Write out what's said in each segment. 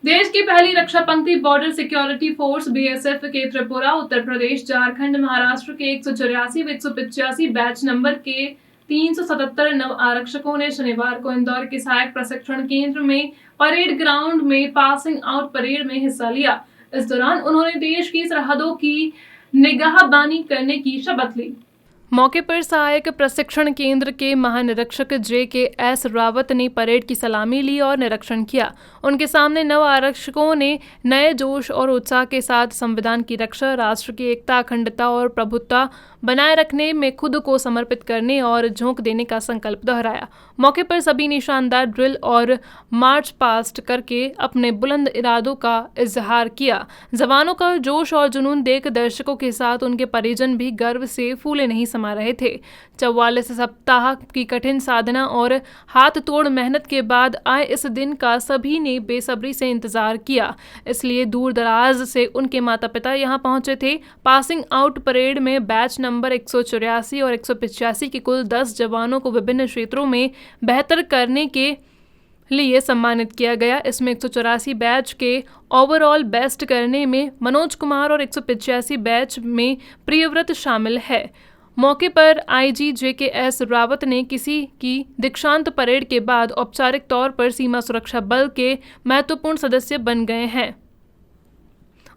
देश की पहली रक्षा पंक्ति बॉर्डर सिक्योरिटी फोर्स बीएसएफ के त्रिपुरा, उत्तर प्रदेश, झारखंड, महाराष्ट्र के 184 व 185 बैच नंबर के 377 नव आरक्षकों ने शनिवार को इंदौर के सहायक प्रशिक्षण केंद्र में परेड ग्राउंड में पासिंग आउट परेड में हिस्सा लिया। इस दौरान उन्होंने देश की सरहदों की निगाहबानी करने की शपथ ली। मौके पर सहायक प्रशिक्षण केंद्र के महानिरीक्षक JKS रावत ने परेड की सलामी ली और निरीक्षण किया। उनके सामने नव आरक्षकों ने नए जोश और उत्साह के साथ संविधान की रक्षा, राष्ट्र की एकता, अखंडता और प्रभुत्ता बनाए रखने में खुद को समर्पित करने और झोंक देने का संकल्प दोहराया। मौके पर सभी ने शानदार ड्रिल और मार्च पास्ट करके अपने बुलंद इरादों का इजहार किया। जवानों का जोश और जुनून देख दर्शकों के साथ उनके परिजन भी गर्व से फूले नहीं समा रहे थे। 44 सप्ताह की कठिन साधना और हाथ तोड़ मेहनत के बाद आए इस दिन का सभी ने बेसब्री से इंतजार किया, इसलिए दूर दराज से उनके माता पिता यहां पहुंचे थे। पासिंग आउट परेड में बैच नंबर 184 और 185 के कुल 10 जवानों को विभिन्न क्षेत्रों में बेहतर करने के लिए सम्मानित किया गया। इसमें 184 बैच के ओवरऑल बेस्ट करने में मनोज कुमार और 185 बैच में प्रियव्रत शामिल है। मौके पर IG JKS रावत ने किसी की दीक्षांत परेड के बाद औपचारिक तौर पर सीमा सुरक्षा बल के महत्वपूर्ण सदस्य बन गए हैं।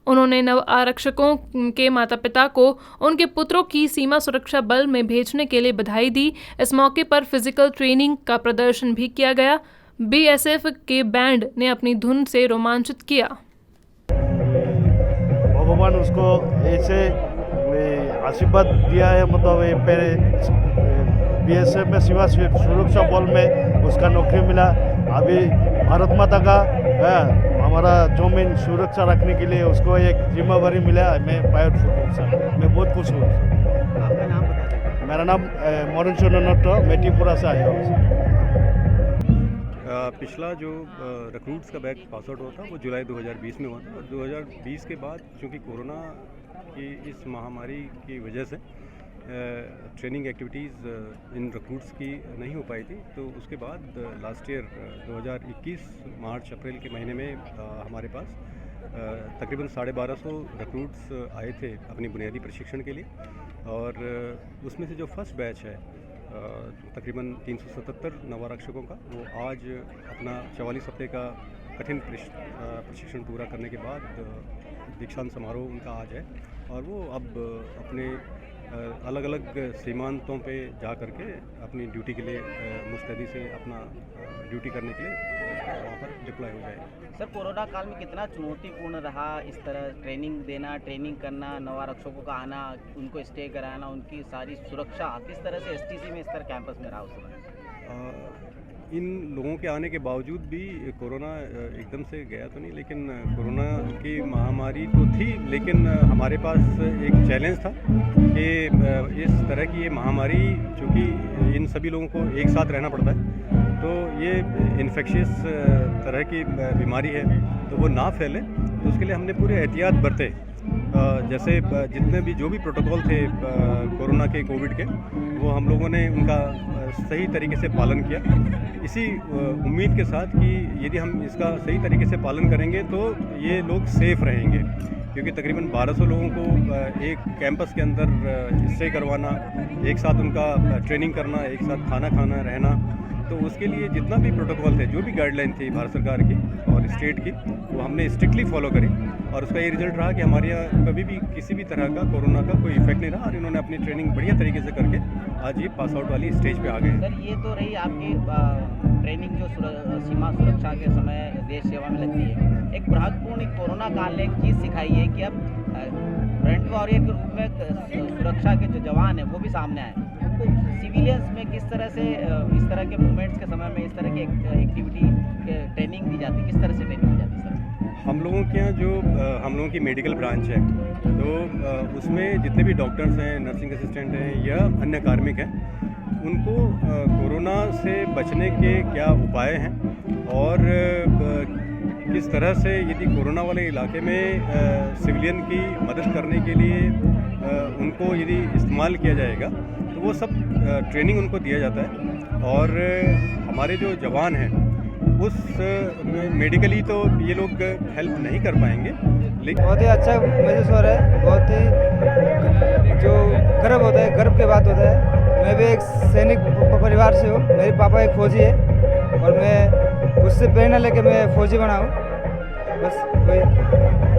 उन्होंने नव आरक्षकों के माता पिता को उनके पुत्रों की सीमा सुरक्षा बल में भेजने के लिए बधाई दी। इस मौके पर फिजिकल ट्रेनिंग का प्रदर्शन भी किया गया। BSF के बैंड ने अपनी धुन से रोमांचित किया। भगवान उसको ऐसे आशीर्वाद दिया है, मतलब BSF में सीमा सुरक्षा बल में उसका नौकरी मिला। अभी भारत माता का हमारा जमीन सुरक्षा रखने के लिए उसको एक जिम्मेवारी मिला। मैं पायलट हूँ, मैं बहुत खुश हूँ। आपका नाम बताइए। मेरा नाम मोरन चंद्र नट्टो, मैं त्रिपुरा से आया हूँ। पिछला जो रिक्रूट्स का बैच पास आउट हुआ था वो जुलाई 2020 में हुआ था, और 2020 के बाद चूँकि कोरोना की इस महामारी की वजह से ट्रेनिंग एक्टिविटीज़ इन रिक्रूट्स की नहीं हो पाई थी, तो उसके बाद लास्ट ईयर 2021 मार्च अप्रैल के महीने में हमारे पास तकरीबन 1250 रिक्रूट्स आए थे अपनी बुनियादी प्रशिक्षण के लिए। और उसमें से जो फर्स्ट बैच है तकरीबन 377 नवारक्षकों का, वो आज अपना 44 हफ्ते का कठिन प्रशिक्षण पूरा करने के बाद दीक्षांत समारोह उनका आज है, और वो अब अपने अलग अलग सीमांतों पे जा कर के अपनी ड्यूटी के लिए मुस्तैदी से अपना ड्यूटी करने के लिए वहाँ पर डिप्लॉय हो जाएगा। सर, कोरोना काल में कितना चुनौतीपूर्ण रहा इस तरह ट्रेनिंग देना, ट्रेनिंग करना, नवारक्षकों का आना, उनको स्टे कराना, उनकी सारी सुरक्षा किस तरह से STC में इस तरह कैंपस में रहा उस समय? इन लोगों के आने के बावजूद भी कोरोना एकदम से गया तो नहीं, लेकिन कोरोना की महामारी तो थी, लेकिन हमारे पास एक चैलेंज था कि इस तरह की ये महामारी, चूँकि इन सभी लोगों को एक साथ रहना पड़ता है, तो ये इन्फेक्शियस तरह की बीमारी है, तो वो ना फैले, तो उसके लिए हमने पूरे एहतियात बरते। जैसे जितने भी जो भी प्रोटोकॉल थे कोरोना के, कोविड के, वो हम लोगों ने उनका सही तरीके से पालन किया, इसी उम्मीद के साथ कि यदि हम इसका सही तरीके से पालन करेंगे तो ये लोग सेफ़ रहेंगे, क्योंकि तकरीबन 1200 लोगों को एक कैंपस के अंदर स्टे करवाना, एक साथ उनका ट्रेनिंग करना, एक साथ खाना खाना, रहना, तो उसके लिए जितना भी प्रोटोकॉल थे, जो भी गाइडलाइन थी भारत सरकार की और स्टेट की, वो हमने स्ट्रिक्टली फॉलो करी, और उसका ये रिजल्ट रहा कि हमारे यहाँ कभी भी किसी भी तरह का कोरोना का कोई इफेक्ट नहीं रहा, और इन्होंने अपनी ट्रेनिंग बढ़िया तरीके से करके आज ये पास आउट वाली स्टेज पे आ गए। सर, ये तो रही आपकी ट्रेनिंग जो सीमा सुरक्षा के समय देश सेवा में लगती है। एक महत्वपूर्ण कोरोना काल ने एक चीज़ सिखाई है कि अब फ्रंट वॉरियर के रूप में सुरक्षा के जो जवान हैं वो भी सामने आए। तो सिविलियंस में किस तरह से इस तरह के मूवमेंट्स के समय में इस तरह की एक्टिविटी ट्रेनिंग दी जाती है, किस तरह से ट्रेनिंग दी जाती है सर? हम लोगों के यहाँ जो हम लोगों की मेडिकल ब्रांच है, तो उसमें जितने भी डॉक्टर्स हैं, नर्सिंग असिस्टेंट हैं या अन्य कार्मिक हैं, उनको कोरोना से बचने के क्या उपाय हैं, और किस तरह से यदि कोरोना वाले इलाके में सिविलियन की मदद करने के लिए उनको यदि इस्तेमाल किया जाएगा, तो वो सब ट्रेनिंग उनको दिया जाता है। और हमारे जो जवान हैं उस मेडिकली तो ये लोग हेल्प नहीं कर पाएंगे, लेकिन बहुत ही अच्छा महसूस हो रहा है। बहुत ही जो गर्व होता है, गर्व की बात होता है। मैं भी एक सैनिक परिवार से हूँ। मेरे पापा एक फौजी है और मैं उससे प्रेरणा लेके मैं फौजी बना हूँ। बस वही।